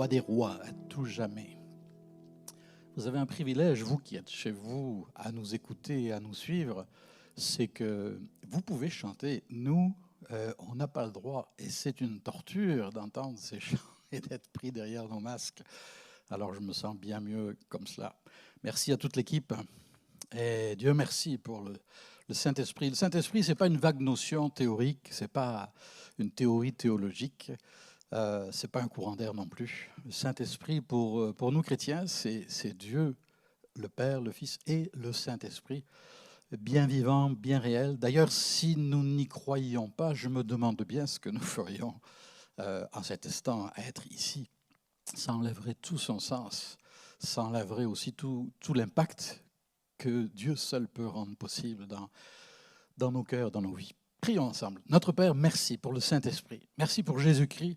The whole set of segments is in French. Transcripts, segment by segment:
roi des rois à tout jamais. Vous avez un privilège, vous qui êtes chez vous, à nous écouter et à nous suivre, c'est que vous pouvez chanter. Nous, on n'a pas le droit. Et c'est une torture d'entendre ces chants et d'être pris derrière nos masques. Alors je me sens bien mieux comme cela. Merci à toute l'équipe. Et Dieu merci pour le Saint-Esprit. Le Saint-Esprit, ce n'est pas une vague notion théorique, ce n'est pas une théorie théologique. Ce n'est pas un courant d'air non plus. Le Saint-Esprit, pour nous chrétiens, c'est Dieu, le Père, le Fils et le Saint-Esprit, bien vivant, bien réel. D'ailleurs, si nous n'y croyions pas, je me demande bien ce que nous ferions en cet instant à être ici. Ça enlèverait tout son sens, ça enlèverait aussi tout l'impact que Dieu seul peut rendre possible dans nos cœurs, dans nos vies. Prions ensemble. Notre Père, merci pour le Saint-Esprit. Merci pour Jésus-Christ,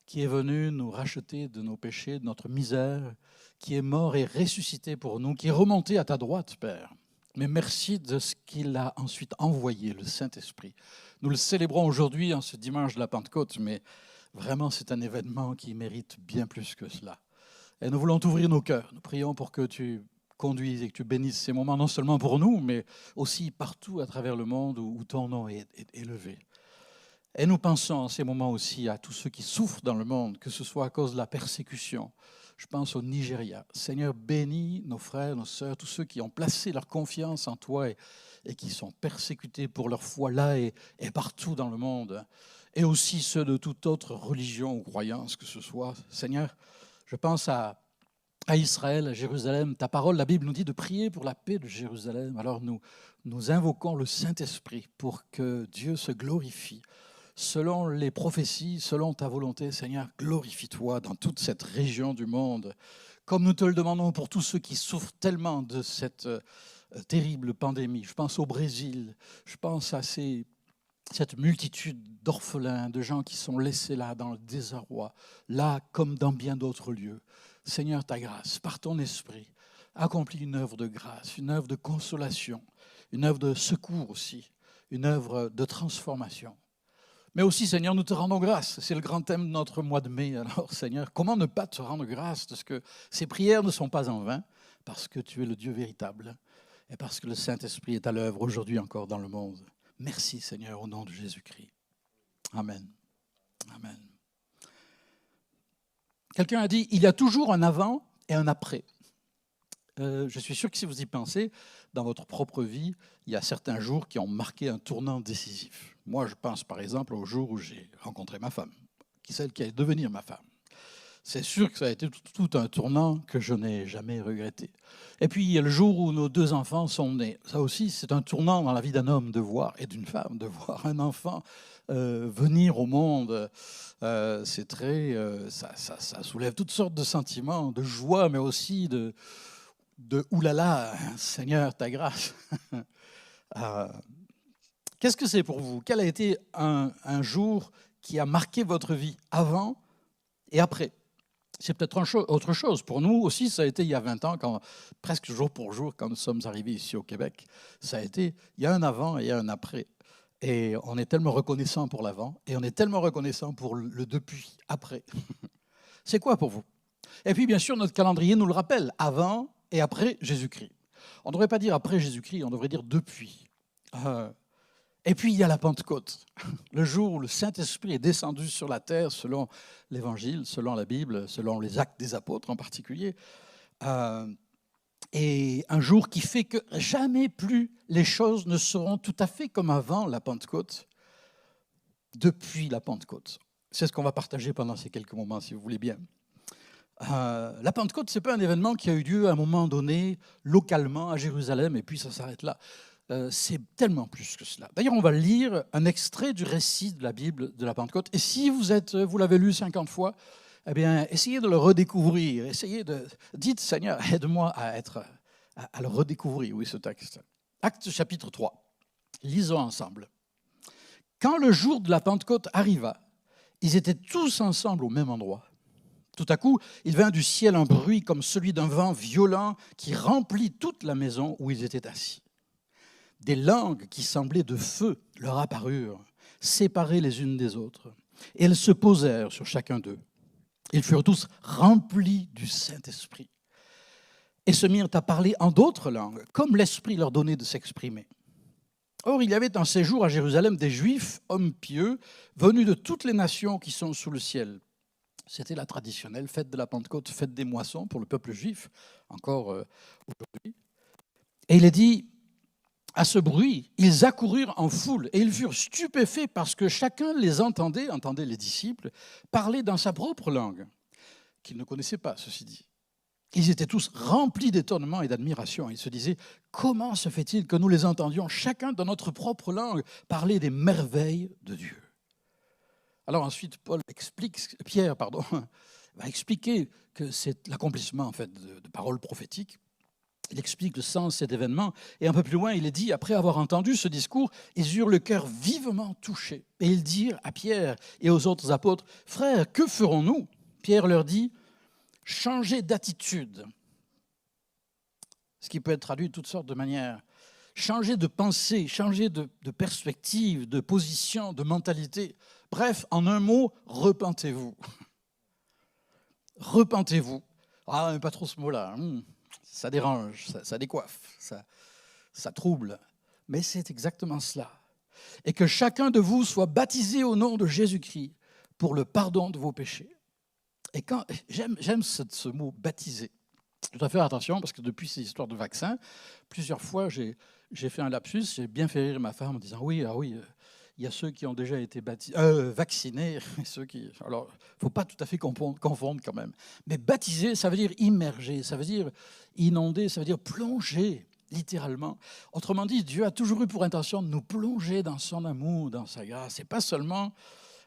qui est venu nous racheter de nos péchés, de notre misère, qui est mort et ressuscité pour nous, qui est remonté à ta droite, Père. Mais merci de ce qu'il a ensuite envoyé, le Saint-Esprit. Nous le célébrons aujourd'hui, en ce dimanche de la Pentecôte, mais vraiment c'est un événement qui mérite bien plus que cela. Et nous voulons t'ouvrir nos cœurs. Nous prions pour que tu conduises et que tu bénisses ces moments, non seulement pour nous, mais aussi partout à travers le monde où ton nom est élevé. Et nous pensons en ces moments aussi à tous ceux qui souffrent dans le monde, que ce soit à cause de la persécution. Je pense au Nigeria. Seigneur, bénis nos frères, nos sœurs, tous ceux qui ont placé leur confiance en toi et qui sont persécutés pour leur foi là et partout dans le monde. Et aussi ceux de toute autre religion ou croyance que ce soit. Seigneur, je pense à Israël, à Jérusalem. Ta parole, la Bible nous dit de prier pour la paix de Jérusalem. Alors nous invoquons le Saint-Esprit pour que Dieu se glorifie. Selon les prophéties, selon ta volonté, Seigneur, glorifie-toi dans toute cette région du monde, comme nous te le demandons pour tous ceux qui souffrent tellement de cette terrible pandémie. Je pense au Brésil, je pense à cette multitude d'orphelins, de gens qui sont laissés là dans le désarroi, là comme dans bien d'autres lieux. Seigneur, ta grâce, par ton esprit, accomplis une œuvre de grâce, une œuvre de consolation, une œuvre de secours aussi, une œuvre de transformation. Mais aussi, Seigneur, nous te rendons grâce. C'est le grand thème de notre mois de mai. Alors, Seigneur, comment ne pas te rendre grâce? Parce que ces prières ne sont pas en vain, parce que tu es le Dieu véritable et parce que le Saint-Esprit est à l'œuvre aujourd'hui encore dans le monde. Merci, Seigneur, au nom de Jésus-Christ. Amen. Amen. Quelqu'un a dit, il y a toujours un avant et un après. Je suis sûr que si vous y pensez, dans votre propre vie, il y a certains jours qui ont marqué un tournant décisif. Moi, je pense par exemple au jour où j'ai rencontré ma femme, celle qui allait devenir ma femme. C'est sûr que ça a été tout un tournant que je n'ai jamais regretté. Et puis, il y a le jour où nos 2 enfants sont nés. Ça aussi, c'est un tournant dans la vie d'un homme de voir, et d'une femme, de voir un enfant venir au monde. C'est très, ça soulève toutes sortes de sentiments, de joie, mais aussi de oulala, Seigneur, ta grâce. Qu'est-ce que c'est pour vous? Quel a été un jour qui a marqué votre vie avant et après? C'est peut-être autre chose. Pour nous aussi, ça a été il y a 20 ans, presque jour pour jour, quand nous sommes arrivés ici au Québec. Ça a été, il y a un avant et il y a un après. Et on est tellement reconnaissant pour l'avant et on est tellement reconnaissant pour le depuis, après. C'est quoi pour vous? Et puis, bien sûr, notre calendrier nous le rappelle, avant et après Jésus-Christ. On ne devrait pas dire après Jésus-Christ, on devrait dire depuis. Et puis, il y a la Pentecôte, le jour où le Saint-Esprit est descendu sur la terre, selon l'Évangile, selon la Bible, selon les actes des apôtres en particulier. Et un jour qui fait que jamais plus les choses ne seront tout à fait comme avant la Pentecôte, depuis la Pentecôte. C'est ce qu'on va partager pendant ces quelques moments, si vous voulez bien. La Pentecôte, ce n'est pas un événement qui a eu lieu à un moment donné, localement, à Jérusalem, et puis ça s'arrête là. C'est tellement plus que cela. D'ailleurs, on va lire un extrait du récit de la Bible de la Pentecôte. Et si vous l'avez lu 50 fois, eh bien, essayez de le redécouvrir. Dites, Seigneur, aide-moi à le redécouvrir, oui, ce texte. Actes chapitre 3. Lisons ensemble. Quand le jour de la Pentecôte arriva, ils étaient tous ensemble au même endroit. Tout à coup, il vint du ciel un bruit comme celui d'un vent violent qui remplit toute la maison où ils étaient assis. Des langues qui semblaient de feu leur apparurent, séparées les unes des autres, et elles se posèrent sur chacun d'eux. Ils furent tous remplis du Saint-Esprit et se mirent à parler en d'autres langues, comme l'Esprit leur donnait de s'exprimer. Or, il y avait un séjour à Jérusalem des Juifs, hommes pieux, venus de toutes les nations qui sont sous le ciel. C'était la traditionnelle fête de la Pentecôte, fête des moissons pour le peuple juif, encore aujourd'hui. Et il est dit, à ce bruit, ils accoururent en foule et ils furent stupéfaits parce que chacun les entendait les disciples, parler dans sa propre langue, qu'ils ne connaissaient pas, ceci dit. Ils étaient tous remplis d'étonnement et d'admiration. Ils se disaient, comment se fait-il que nous les entendions chacun dans notre propre langue parler des merveilles de Dieu? Alors ensuite, Pierre va expliquer que c'est l'accomplissement en fait, de paroles prophétiques. Il explique le sens de cet événement. Et un peu plus loin, il est dit, après avoir entendu ce discours, ils eurent le cœur vivement touché. Et ils dirent à Pierre et aux autres apôtres, « Frères, que ferons-nous » Pierre leur dit, « Changez d'attitude ». Ce qui peut être traduit de toutes sortes de manières. Changer de pensée, changer de perspective, de position, de mentalité. Bref, en un mot, repentez-vous. Repentez-vous. Ah, mais pas trop ce mot-là. Ça dérange, ça décoiffe, ça trouble. Mais c'est exactement cela. Et que chacun de vous soit baptisé au nom de Jésus-Christ pour le pardon de vos péchés. Et quand j'aime ce mot « baptiser ». Je dois faire attention parce que depuis ces histoires de vaccins, plusieurs fois j'ai fait un lapsus, j'ai bien fait rire ma femme en disant oui, il y a ceux qui ont déjà été vaccinés, et ceux qui... Alors, il ne faut pas tout à fait confondre quand même. Mais baptiser, ça veut dire immerger, ça veut dire inonder, ça veut dire plonger, littéralement. Autrement dit, Dieu a toujours eu pour intention de nous plonger dans son amour, dans sa grâce, et pas seulement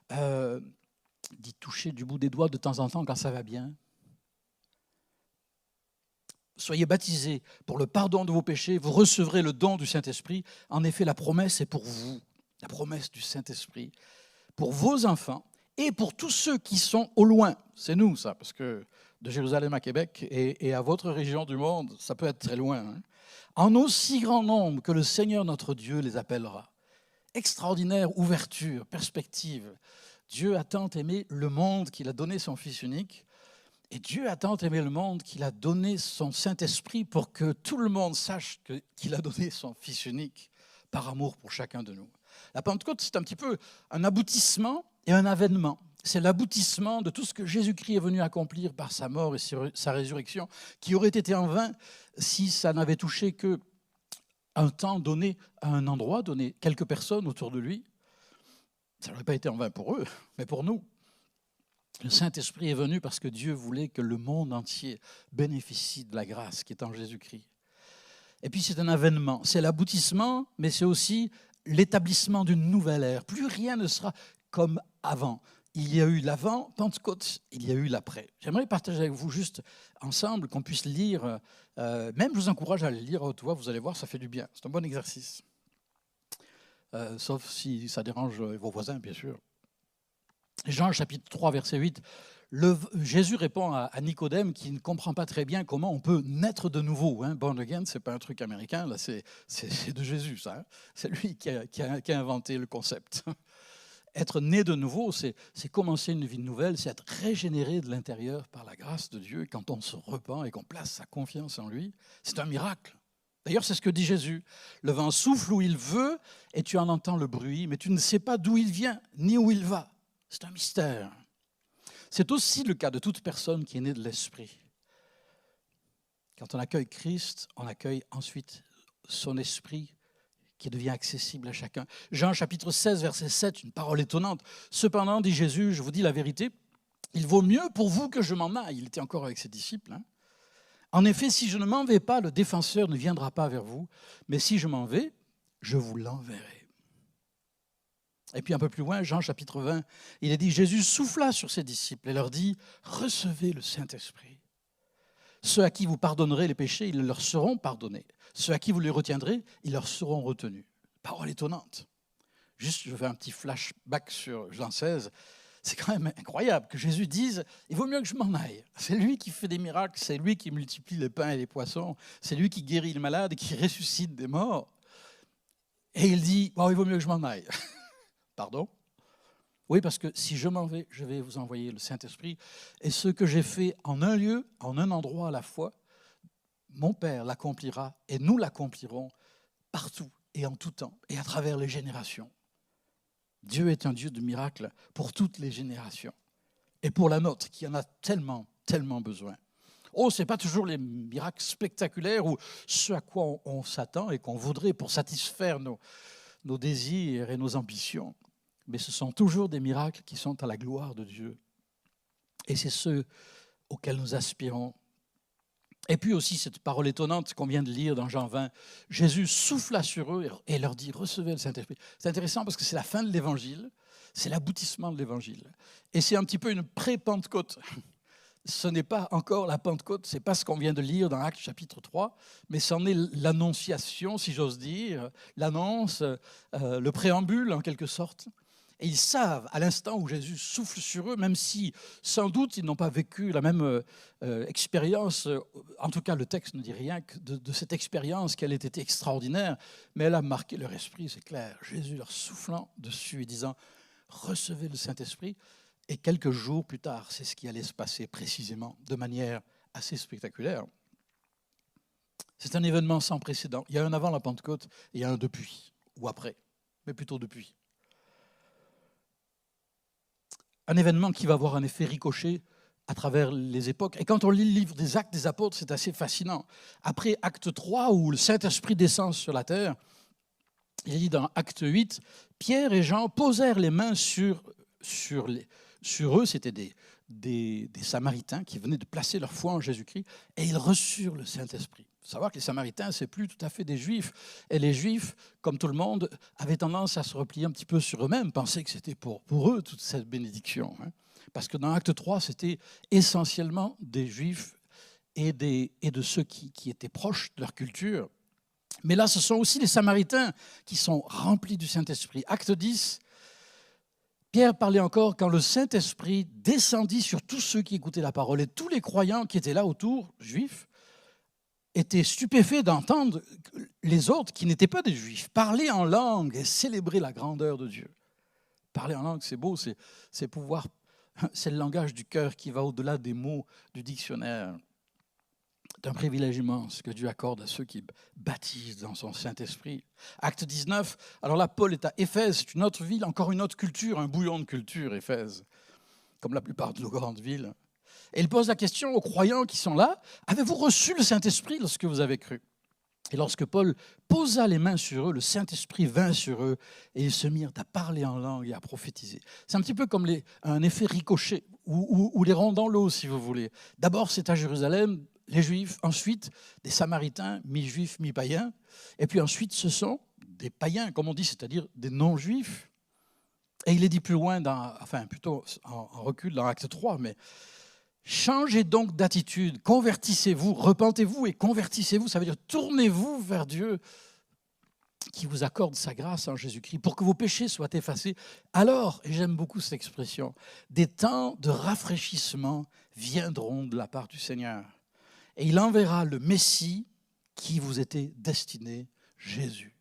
d'y toucher du bout des doigts de temps en temps quand ça va bien. Soyez baptisés pour le pardon de vos péchés, vous recevrez le don du Saint-Esprit. En effet, la promesse est pour vous, la promesse du Saint-Esprit, pour vos enfants et pour tous ceux qui sont au loin. C'est nous, ça, parce que de Jérusalem à Québec et à votre région du monde, ça peut être très loin. Hein. En aussi grand nombre que le Seigneur notre Dieu les appellera. Extraordinaire ouverture, perspective. Dieu a tant aimé le monde qu'il a donné son Fils unique. Et Dieu a tant aimé le monde qu'il a donné son Saint-Esprit pour que tout le monde sache qu'il a donné son Fils unique par amour pour chacun de nous. La Pentecôte, c'est un petit peu un aboutissement et un avènement. C'est l'aboutissement de tout ce que Jésus-Christ est venu accomplir par sa mort et sa résurrection, qui aurait été en vain si ça n'avait touché qu'un temps donné à un endroit, donné quelques personnes autour de lui. Ça n'aurait pas été en vain pour eux, mais pour nous. Le Saint-Esprit est venu parce que Dieu voulait que le monde entier bénéficie de la grâce qui est en Jésus-Christ. Et puis c'est un avènement, c'est l'aboutissement, mais c'est aussi l'établissement d'une nouvelle ère. Plus rien ne sera comme avant. Il y a eu l'avant Pentecôte, il y a eu l'après. J'aimerais partager avec vous juste ensemble qu'on puisse lire, même je vous encourage à le lire à haute voix, vous allez voir, ça fait du bien. C'est un bon exercice. Sauf si ça dérange vos voisins, bien sûr. Jean chapitre 3, verset 8, Jésus répond à Nicodème qui ne comprend pas très bien comment on peut naître de nouveau. Hein. Born again, ce n'est pas un truc américain, là, c'est de Jésus, ça. Hein. C'est lui qui a inventé le concept. Être né de nouveau, c'est commencer une vie nouvelle, c'est être régénéré de l'intérieur par la grâce de Dieu. Quand on se repent et qu'on place sa confiance en lui, c'est un miracle. D'ailleurs, c'est ce que dit Jésus. Le vent souffle où il veut et tu en entends le bruit, mais tu ne sais pas d'où il vient ni où il va. C'est un mystère. C'est aussi le cas de toute personne qui est née de l'Esprit. Quand on accueille Christ, on accueille ensuite son Esprit qui devient accessible à chacun. Jean chapitre 16, verset 7, une parole étonnante. Cependant, dit Jésus, je vous dis la vérité, il vaut mieux pour vous que je m'en aille. Il était encore avec ses disciples. Hein. En effet, si je ne m'en vais pas, le défenseur ne viendra pas vers vous, mais si je m'en vais, je vous l'enverrai. Et puis un peu plus loin, Jean chapitre 20, il est dit, Jésus souffla sur ses disciples et leur dit, recevez le Saint-Esprit. Ceux à qui vous pardonnerez les péchés, ils leur seront pardonnés. Ceux à qui vous les retiendrez, ils leur seront retenus. Parole étonnante. Juste, je fais un petit flashback sur Jean 16. C'est quand même incroyable que Jésus dise, il vaut mieux que je m'en aille. C'est lui qui fait des miracles, c'est lui qui multiplie les pains et les poissons, c'est lui qui guérit les malades et qui ressuscite des morts. Et il dit, bon, il vaut mieux que je m'en aille. Pardon? Oui, parce que si je m'en vais, je vais vous envoyer le Saint-Esprit. Et ce que j'ai fait en un lieu, en un endroit à la fois, mon Père l'accomplira et nous l'accomplirons partout et en tout temps et à travers les générations. Dieu est un Dieu de miracles pour toutes les générations et pour la nôtre qui en a tellement, tellement besoin. Oh, ce n'est pas toujours les miracles spectaculaires ou ce à quoi on s'attend et qu'on voudrait pour satisfaire nos désirs et nos ambitions, mais ce sont toujours des miracles qui sont à la gloire de Dieu. Et c'est ceux auxquels nous aspirons. Et puis aussi cette parole étonnante qu'on vient de lire dans Jean 20, Jésus souffla sur eux et leur dit « Recevez le Saint-Esprit ». C'est intéressant parce que c'est la fin de l'Évangile, c'est l'aboutissement de l'Évangile. Et c'est un petit peu une pré-Pentecôte. Ce n'est pas encore la Pentecôte, ce n'est pas ce qu'on vient de lire dans Actes chapitre 3, mais c'en est l'annonciation, si j'ose dire, l'annonce, le préambule en quelque sorte. Et ils savent, à l'instant où Jésus souffle sur eux, même si sans doute ils n'ont pas vécu la même expérience, en tout cas le texte ne dit rien de cette expérience qu'elle ait été extraordinaire, mais elle a marqué leur esprit, c'est clair. Jésus leur soufflant dessus et disant « Recevez le Saint-Esprit ». Et quelques jours plus tard, c'est ce qui allait se passer précisément, de manière assez spectaculaire. C'est un événement sans précédent. Il y a un avant la Pentecôte et il y a un depuis, ou après, mais plutôt depuis. Un événement qui va avoir un effet ricochet à travers les époques. Et quand on lit le livre des Actes des Apôtres, c'est assez fascinant. Après Acte 3, où le Saint-Esprit descend sur la terre, il dit dans Acte 8, Pierre et Jean posèrent les mains sur eux, c'était des Samaritains qui venaient de placer leur foi en Jésus-Christ, et ils reçurent le Saint-Esprit. Il faut savoir que les Samaritains, ce n'est plus tout à fait des Juifs. Et les Juifs, comme tout le monde, avaient tendance à se replier un petit peu sur eux-mêmes, pensaient que c'était pour eux toute cette bénédiction. Parce que dans Acte 3, c'était essentiellement des Juifs et de ceux qui étaient proches de leur culture. Mais là, ce sont aussi les Samaritains qui sont remplis du Saint-Esprit. Acte 10, Pierre parlait encore quand le Saint-Esprit descendit sur tous ceux qui écoutaient la parole. Et tous les croyants qui étaient là autour, juifs, étaient stupéfaits d'entendre les autres, qui n'étaient pas des juifs, parler en langue et célébrer la grandeur de Dieu. Parler en langue, c'est beau, c'est le langage du cœur qui va au-delà des mots du dictionnaire. C'est un privilège immense que Dieu accorde à ceux qui baptisent dans son Saint-Esprit. Acte 19, alors là, Paul est à Éphèse, c'est une autre ville, encore une autre culture, un bouillon de culture, Éphèse, comme la plupart de nos grandes villes. Et il pose la question aux croyants qui sont là, avez-vous reçu le Saint-Esprit lorsque vous avez cru ? Et lorsque Paul posa les mains sur eux, le Saint-Esprit vint sur eux et ils se mirent à parler en langue et à prophétiser. C'est un petit peu comme un effet ricochet ou les ronds dans l'eau, si vous voulez. D'abord, c'est à Jérusalem, les Juifs, ensuite des Samaritains, mi-juifs, mi-païens, et puis ensuite ce sont des païens, comme on dit, c'est-à-dire des non-juifs. Et il est dit plus loin, plutôt en recul dans Acte 3, mais changez donc d'attitude, convertissez-vous, repentez-vous et convertissez-vous, ça veut dire tournez-vous vers Dieu qui vous accorde sa grâce en Jésus-Christ pour que vos péchés soient effacés. Alors, et j'aime beaucoup cette expression, des temps de rafraîchissement viendront de la part du Seigneur. Et il enverra le Messie qui vous était destiné, Jésus.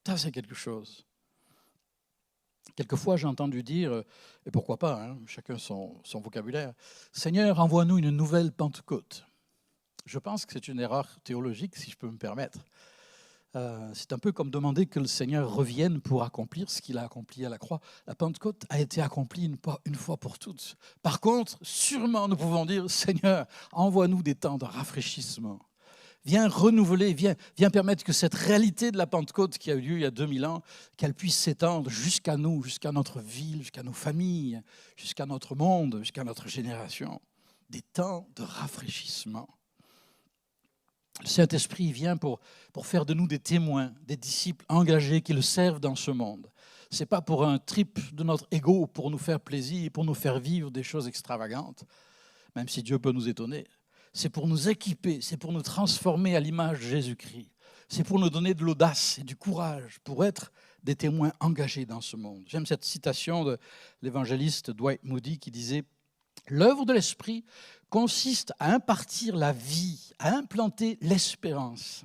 Ça, c'est quelque chose. Quelquefois, j'ai entendu dire, et pourquoi pas, chacun son vocabulaire, « Seigneur, envoie-nous une nouvelle Pentecôte ». Je pense que c'est une erreur théologique, si je peux me permettre. C'est un peu comme demander que le Seigneur revienne pour accomplir ce qu'il a accompli à la croix. La Pentecôte a été accomplie une fois pour toutes. Par contre, sûrement, nous pouvons dire, « Seigneur, envoie-nous des temps de rafraîchissement ». Viens renouveler, viens permettre que cette réalité de la Pentecôte qui a eu lieu il y a 2000 ans, qu'elle puisse s'étendre jusqu'à nous, jusqu'à notre ville, jusqu'à nos familles, jusqu'à notre monde, jusqu'à notre génération. Des temps de rafraîchissement. Le Saint-Esprit vient pour faire de nous des témoins, des disciples engagés qui le servent dans ce monde. Ce n'est pas pour un trip de notre ego, pour nous faire plaisir, pour nous faire vivre des choses extravagantes, même si Dieu peut nous étonner. C'est pour nous équiper, c'est pour nous transformer à l'image de Jésus-Christ. C'est pour nous donner de l'audace et du courage, pour être des témoins engagés dans ce monde. J'aime cette citation de l'évangéliste Dwight Moody qui disait « L'œuvre de l'Esprit consiste à impartir la vie, à implanter l'espérance,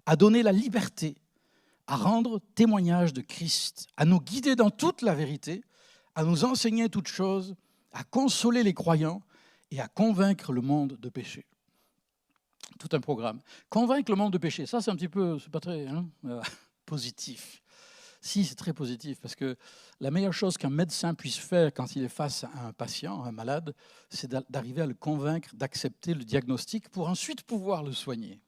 à donner la liberté, à rendre témoignage de Christ, à nous guider dans toute la vérité, à nous enseigner toutes choses, à consoler les croyants et à convaincre le monde de péché. Tout un programme. Convaincre le monde de péché, ça c'est un petit peu, c'est pas très positif. Si, c'est très positif, parce que la meilleure chose qu'un médecin puisse faire quand il est face à un patient, un malade, c'est d'arriver à le convaincre d'accepter le diagnostic pour ensuite pouvoir le soigner.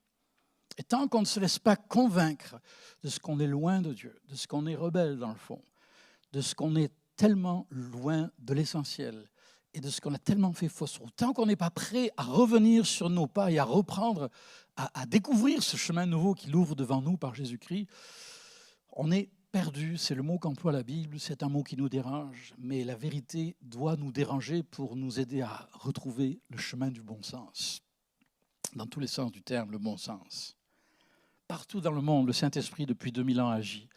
Et tant qu'on ne se laisse pas convaincre de ce qu'on est loin de Dieu, de ce qu'on est rebelle dans le fond, de ce qu'on est tellement loin de l'essentiel et de ce qu'on a tellement fait fausse route, tant qu'on n'est pas prêt à revenir sur nos pas et à reprendre, à découvrir ce chemin nouveau qu'il ouvre devant nous par Jésus-Christ, on est perdu, c'est le mot qu'emploie la Bible, c'est un mot qui nous dérange, mais la vérité doit nous déranger pour nous aider à retrouver le chemin du bon sens. Dans tous les sens du terme, le bon sens. Partout dans le monde, le Saint-Esprit, depuis 2000 ans, agit.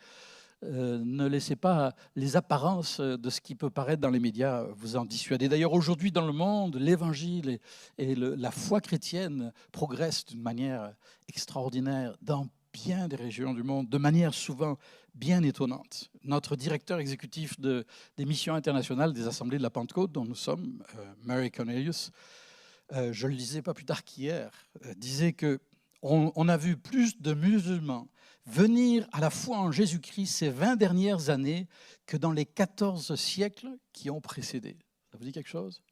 Ne laissez pas les apparences de ce qui peut paraître dans les médias vous en dissuader. D'ailleurs, aujourd'hui, dans le monde, l'Évangile et la foi chrétienne progressent d'une manière extraordinaire dans bien des régions du monde, de manière souvent bien étonnante. Notre directeur exécutif des missions internationales des Assemblées de la Pentecôte, dont nous sommes, Mary Cornelius, je le lisais pas plus tard qu'hier, disait qu'on a vu plus de musulmans venir à la foi en Jésus-Christ ces 20 dernières années que dans les 14 siècles qui ont précédé. Ça vous dit quelque chose?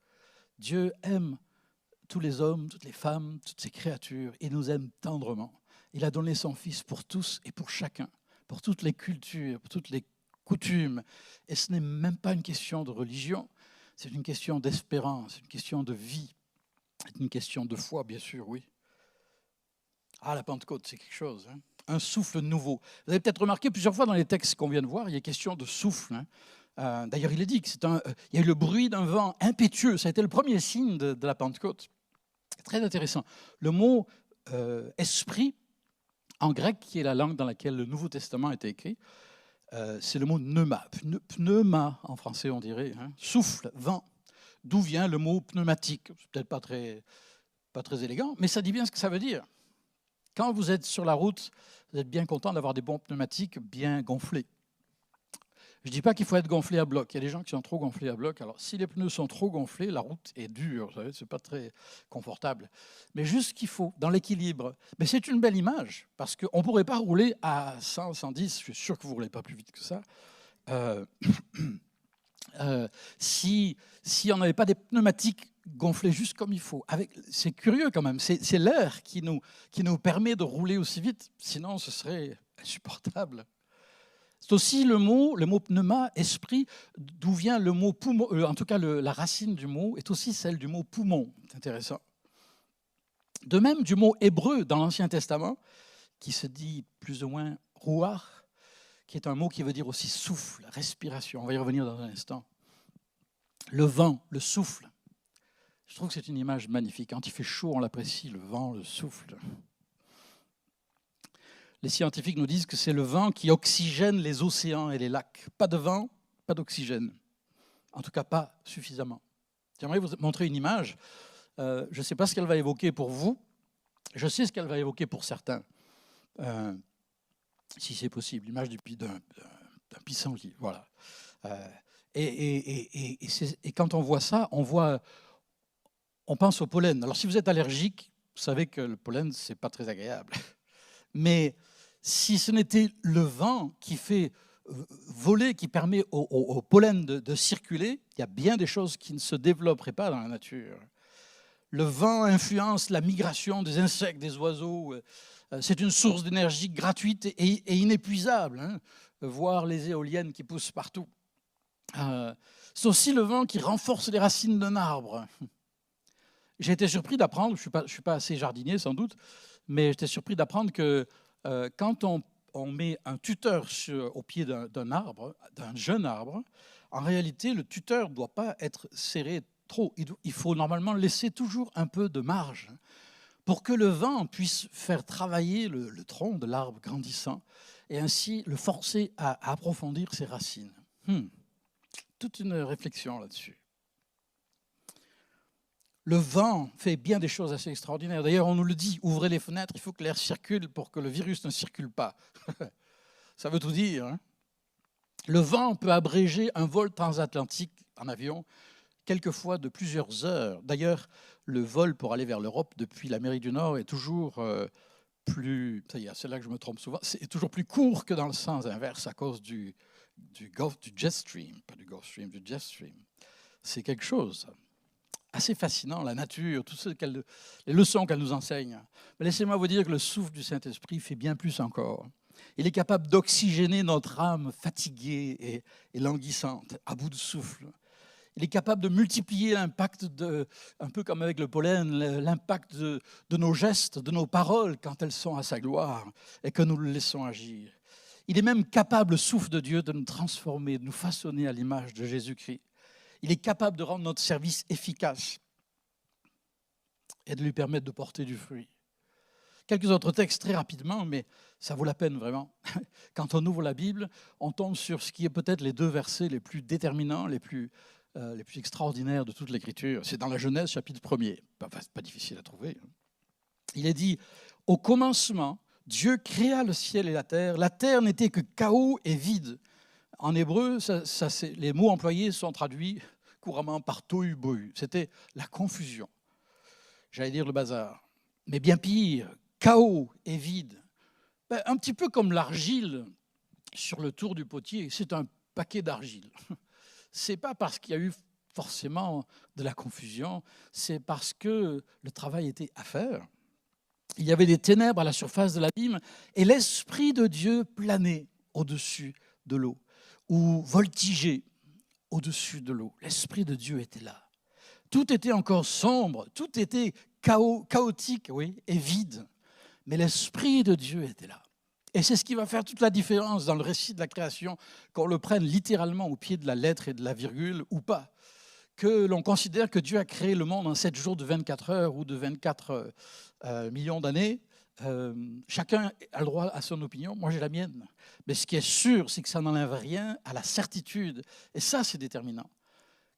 Dieu aime tous les hommes, toutes les femmes, toutes ses créatures, et nous aime tendrement. Il a donné son Fils pour tous et pour chacun, pour toutes les cultures, pour toutes les coutumes. Et ce n'est même pas une question de religion, c'est une question d'espérance, une question de vie, c'est une question de foi, bien sûr, oui. Ah, la Pentecôte, c'est quelque chose, hein. Un souffle nouveau. Vous avez peut-être remarqué plusieurs fois dans les textes qu'on vient de voir, il y a question de souffle. Hein. D'ailleurs, il est dit qu'il y a eu le bruit d'un vent impétueux. Ça a été le premier signe de la Pentecôte. Très intéressant. Le mot esprit, en grec, qui est la langue dans laquelle le Nouveau Testament a été écrit, c'est le mot pneuma. Pneuma, en français, on dirait. Hein. Souffle, vent. D'où vient le mot pneumatique? C'est peut-être pas très élégant, mais ça dit bien ce que ça veut dire. Quand vous êtes sur la route, vous êtes bien content d'avoir des bons pneumatiques bien gonflés. Je ne dis pas qu'il faut être gonflé à bloc. Il y a des gens qui sont trop gonflés à bloc. Alors, si les pneus sont trop gonflés, la route est dure. Vous savez, ce n'est pas très confortable. Mais juste ce qu'il faut, dans l'équilibre. Mais c'est une belle image, parce qu'on ne pourrait pas rouler à 100, 110. Je suis sûr que vous ne roulez pas plus vite que ça. Si on n'avait pas des pneumatiques gonflés juste comme il faut. C'est curieux quand même. C'est l'air qui nous permet de rouler aussi vite. Sinon, ce serait insupportable. C'est aussi le mot pneuma, esprit, d'où vient le mot poumon. En tout cas, la racine du mot est aussi celle du mot poumon. C'est intéressant. De même, du mot hébreu dans l'Ancien Testament, qui se dit plus ou moins ruach, qui est un mot qui veut dire aussi souffle, respiration. On va y revenir dans un instant. Le vent, le souffle. Je trouve que c'est une image magnifique. Quand il fait chaud, on l'apprécie, le vent, le souffle. Les scientifiques nous disent que c'est le vent qui oxygène les océans et les lacs. Pas de vent, pas d'oxygène. En tout cas, pas suffisamment. J'aimerais vous montrer une image. Je ne sais pas ce qu'elle va évoquer pour vous. Je sais ce qu'elle va évoquer pour certains. Si c'est possible, l'image d'un pissenlit. Voilà. Et quand on voit ça, on pense au pollen. Alors, si vous êtes allergique, vous savez que le pollen, ce n'est pas très agréable. Mais si ce n'était le vent qui fait voler, qui permet au pollen de circuler, il y a bien des choses qui ne se développeraient pas dans la nature. Le vent influence la migration des insectes, des oiseaux. C'est une source d'énergie gratuite et inépuisable. Hein. Voir les éoliennes qui poussent partout. C'est aussi le vent qui renforce les racines d'un arbre. J'ai été surpris d'apprendre, je ne suis pas assez jardinier sans doute, mais j'étais surpris d'apprendre que quand on met un tuteur au pied d'un arbre, d'un jeune arbre, en réalité, le tuteur ne doit pas être serré trop. Il faut normalement laisser toujours un peu de marge pour que le vent puisse faire travailler le tronc de l'arbre grandissant et ainsi le forcer à approfondir ses racines. Toute une réflexion là-dessus. Le vent fait bien des choses assez extraordinaires. D'ailleurs, on nous le dit, ouvrez les fenêtres, il faut que l'air circule pour que le virus ne circule pas. Ça veut tout dire. Hein. Le vent peut abréger un vol transatlantique en avion, quelquefois de plusieurs heures. D'ailleurs, le vol pour aller vers l'Europe depuis l'Amérique du Nord est toujours plus, ça y est, c'est là que je me trompe souvent, c'est toujours plus court que dans le sens inverse à cause du jet stream, pas du Gulf Stream, du jet stream. C'est quelque chose assez fascinant, la nature, toutes les leçons qu'elle nous enseigne. Mais laissez-moi vous dire que le souffle du Saint-Esprit fait bien plus encore. Il est capable d'oxygéner notre âme fatiguée et languissante, à bout de souffle. Il est capable de multiplier l'impact, un peu comme avec le pollen, l'impact de nos gestes, de nos paroles quand elles sont à sa gloire et que nous le laissons agir. Il est même capable, le souffle de Dieu, de nous transformer, de nous façonner à l'image de Jésus-Christ. Il est capable de rendre notre service efficace et de lui permettre de porter du fruit. Quelques autres textes très rapidement, mais ça vaut la peine vraiment. Quand on ouvre la Bible, on tombe sur ce qui est peut-être les 2 versets les plus déterminants, les plus extraordinaires de toute l'Écriture. C'est dans la Genèse, chapitre 1er. Pas difficile à trouver. Il est dit, « Au commencement, Dieu créa le ciel et la terre. La terre n'était que chaos et vide. » En hébreu, les mots employés sont traduits couramment par tohu bohu. C'était la confusion. J'allais dire le bazar. Mais bien pire, chaos et vide. Un petit peu comme l'argile sur le tour du potier. C'est un paquet d'argile. Ce n'est pas parce qu'il y a eu forcément de la confusion, c'est parce que le travail était à faire. Il y avait des ténèbres à la surface de l'abîme et l'Esprit de Dieu planait au-dessus de l'eau ou voltigeait au-dessus de l'eau. L'Esprit de Dieu était là. Tout était encore sombre, tout était chaotique, oui, et vide. Mais l'Esprit de Dieu était là. Et c'est ce qui va faire toute la différence dans le récit de la création, qu'on le prenne littéralement au pied de la lettre et de la virgule ou pas. Que l'on considère que Dieu a créé le monde en 7 jours de 24 heures ou de 24 millions d'années. Chacun a le droit à son opinion, moi j'ai la mienne. Mais ce qui est sûr, c'est que ça n'enlève rien à la certitude. Et ça, c'est déterminant.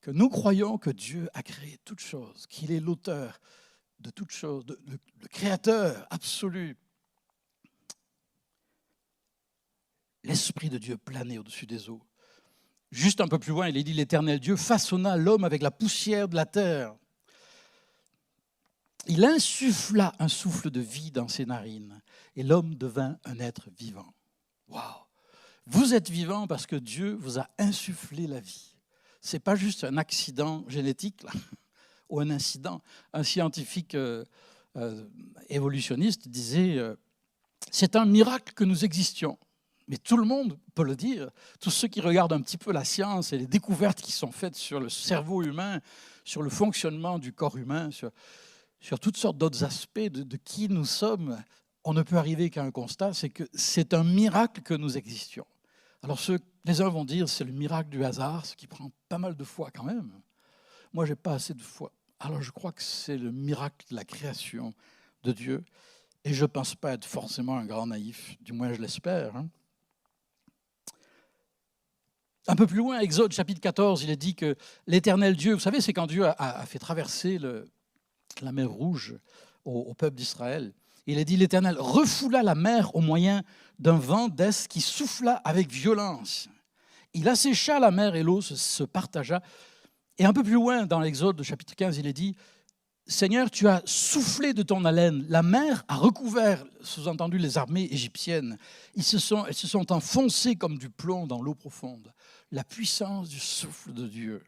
Que nous croyons que Dieu a créé toutes choses, qu'il est l'auteur de toutes choses, le créateur absolu. L'Esprit de Dieu planait au-dessus des eaux. Juste un peu plus loin, il est dit, l'Éternel Dieu façonna l'homme avec la poussière de la terre. Il insuffla un souffle de vie dans ses narines et l'homme devint un être vivant. Waouh! Vous êtes vivant parce que Dieu vous a insufflé la vie. Ce n'est pas juste un accident génétique là, ou un incident. Un scientifique évolutionniste disait c'est un miracle que nous existions. Mais tout le monde peut le dire. Tous ceux qui regardent un petit peu la science et les découvertes qui sont faites sur le cerveau humain, sur le fonctionnement du corps humain, sur toutes sortes d'autres aspects de qui nous sommes, on ne peut arriver qu'à un constat, c'est que c'est un miracle que nous existions. Alors les uns vont dire c'est le miracle du hasard, ce qui prend pas mal de foi quand même. Moi, je n'ai pas assez de foi. Alors je crois que c'est le miracle de la création de Dieu. Et je ne pense pas être forcément un grand naïf, du moins je l'espère. Un peu plus loin, Exode chapitre 14, il est dit que l'Éternel Dieu, vous savez, c'est quand Dieu a fait traverser la mer Rouge au peuple d'Israël. Il est dit, l'Éternel refoula la mer au moyen d'un vent d'est qui souffla avec violence. Il assécha la mer et l'eau se partagea. Et un peu plus loin, dans l'Exode chapitre 15, il est dit, Seigneur, tu as soufflé de ton haleine, la mer a recouvert, sous-entendu, les armées égyptiennes. Elles se sont enfoncées comme du plomb dans l'eau profonde. La puissance du souffle de Dieu.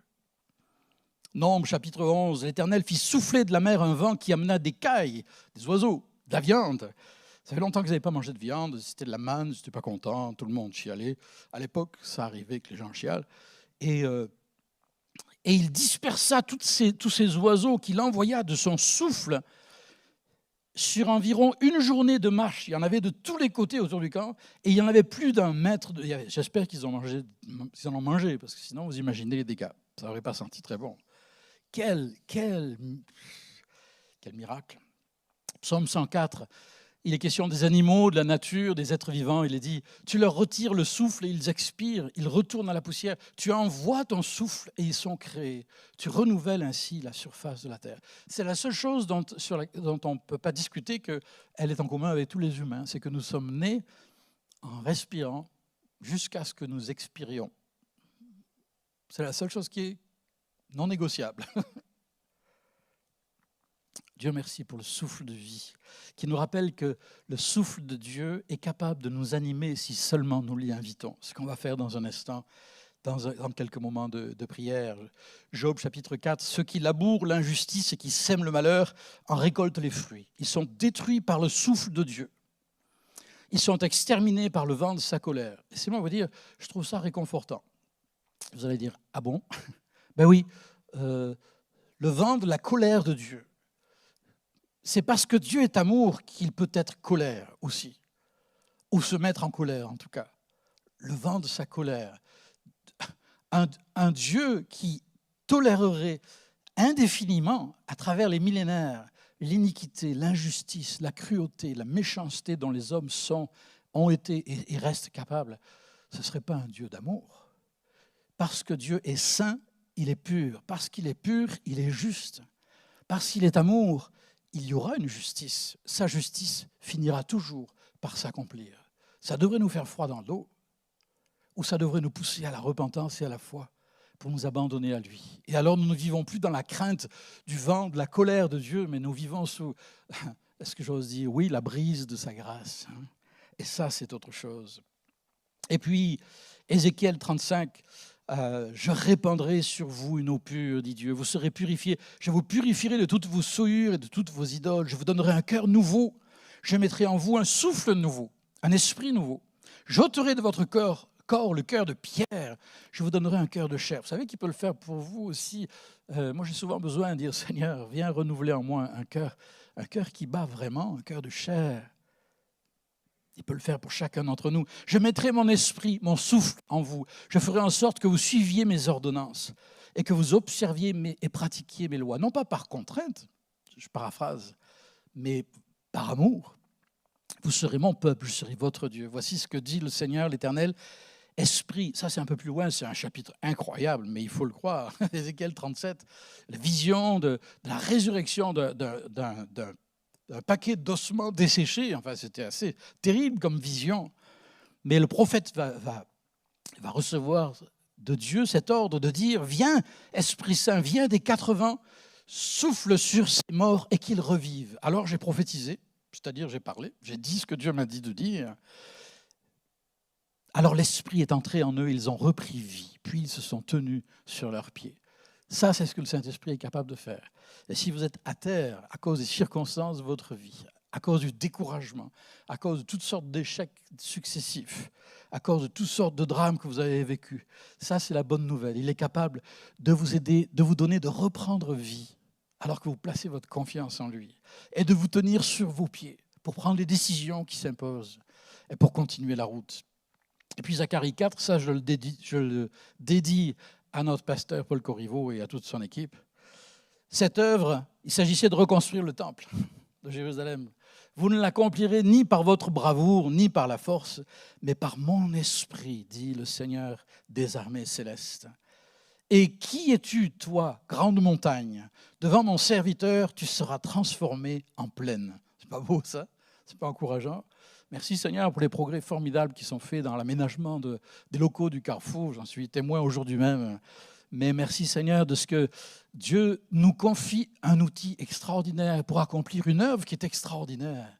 Nombre, chapitre 11, l'Éternel fit souffler de la mer un vent qui amena des cailles, des oiseaux, de la viande. Ça fait longtemps que vous n'avez pas mangé de viande, c'était de la manne, c'était pas content, tout le monde chialait. À l'époque, ça arrivait que les gens chialent. Et il dispersa tous ces oiseaux qu'il envoya de son souffle sur environ une journée de marche. Il y en avait de tous les côtés autour du camp, et il y en avait plus d'un mètre. J'espère qu'ils en ont mangé, parce que sinon, vous imaginez les dégâts. Ça n'aurait pas senti très bon. Quel miracle. Psaume 104, il est question des animaux, de la nature, des êtres vivants. Il est dit, tu leur retires le souffle et ils expirent, ils retournent à la poussière. Tu envoies ton souffle et ils sont créés. Tu renouvelles ainsi la surface de la terre. C'est la seule chose dont on ne peut pas discuter qu'elle est en commun avec tous les humains. C'est que nous sommes nés en respirant jusqu'à ce que nous expirions. C'est la seule chose qui est non négociable. Dieu merci pour le souffle de vie, qui nous rappelle que le souffle de Dieu est capable de nous animer si seulement nous l'y invitons. Ce qu'on va faire dans un instant, dans quelques moments de prière. Job chapitre 4, ceux qui labourent l'injustice et qui sèment le malheur en récoltent les fruits. Ils sont détruits par le souffle de Dieu. Ils sont exterminés par le vent de sa colère. Laissez-moi vous dire, je trouve ça réconfortant. Vous allez dire, ah bon? Ben oui, le vent de la colère de Dieu. C'est parce que Dieu est amour qu'il peut être colère aussi, ou se mettre en colère en tout cas. Le vent de sa colère. Un Dieu qui tolérerait indéfiniment, à travers les millénaires, l'iniquité, l'injustice, la cruauté, la méchanceté dont les hommes ont été et restent capables, ce ne serait pas un Dieu d'amour. Parce que Dieu est saint, il est pur. Parce qu'il est pur, il est juste. Parce qu'il est amour, il y aura une justice. Sa justice finira toujours par s'accomplir. Ça devrait nous faire froid dans le dos, ou ça devrait nous pousser à la repentance et à la foi pour nous abandonner à lui. Et alors nous ne vivons plus dans la crainte du vent, de la colère de Dieu, mais nous vivons sous, est-ce que j'ose dire, oui, la brise de sa grâce. Et ça, c'est autre chose. Et puis, Ézéchiel 35, je répandrai sur vous une eau pure, dit Dieu. Vous serez purifiés. Je vous purifierai de toutes vos souillures et de toutes vos idoles. Je vous donnerai un cœur nouveau. Je mettrai en vous un souffle nouveau, un esprit nouveau. J'ôterai de votre corps le cœur de pierre. Je vous donnerai un cœur de chair. Vous savez qu'il peut le faire pour vous aussi. Moi, j'ai souvent besoin de dire, Seigneur, viens renouveler en moi un cœur qui bat vraiment, un cœur de chair. Il peut le faire pour chacun d'entre nous. Je mettrai mon esprit, mon souffle en vous. Je ferai en sorte que vous suiviez mes ordonnances et que vous observiez et pratiquiez mes lois. Non pas par contrainte, je paraphrase, mais par amour. Vous serez mon peuple, je serai votre Dieu. Voici ce que dit le Seigneur, l'Éternel. Esprit, ça c'est un peu plus loin, c'est un chapitre incroyable, mais il faut le croire. Ézéchiel 37, la vision de la résurrection d'un paquet d'ossements desséchés. Enfin, c'était assez terrible comme vision. Mais le prophète va recevoir de Dieu cet ordre de dire, viens, Esprit Saint, viens des 4 vents, souffle sur ces morts et qu'ils revivent. Alors j'ai prophétisé, c'est-à-dire j'ai parlé, j'ai dit ce que Dieu m'a dit de dire. Alors l'Esprit est entré en eux, ils ont repris vie, puis ils se sont tenus sur leurs pieds. Ça, c'est ce que le Saint-Esprit est capable de faire. Et si vous êtes à terre à cause des circonstances de votre vie, à cause du découragement, à cause de toutes sortes d'échecs successifs, à cause de toutes sortes de drames que vous avez vécus, ça, c'est la bonne nouvelle. Il est capable de vous aider, de vous donner, de reprendre vie, alors que vous placez votre confiance en lui, et de vous tenir sur vos pieds pour prendre les décisions qui s'imposent et pour continuer la route. Et puis Zacharie 4, ça je le dédie à notre pasteur Paul Corriveau et à toute son équipe. Cette œuvre, il s'agissait de reconstruire le temple de Jérusalem. Vous ne l'accomplirez ni par votre bravoure, ni par la force, mais par mon esprit, dit le Seigneur des armées célestes. Et qui es-tu, toi, grande montagne? Devant mon serviteur, tu seras transformé en plaine. C'est pas beau ça? C'est pas encourageant? Merci Seigneur pour les progrès formidables qui sont faits dans l'aménagement des locaux du Carrefour. J'en suis témoin aujourd'hui même. Mais merci Seigneur de ce que Dieu nous confie un outil extraordinaire pour accomplir une œuvre qui est extraordinaire,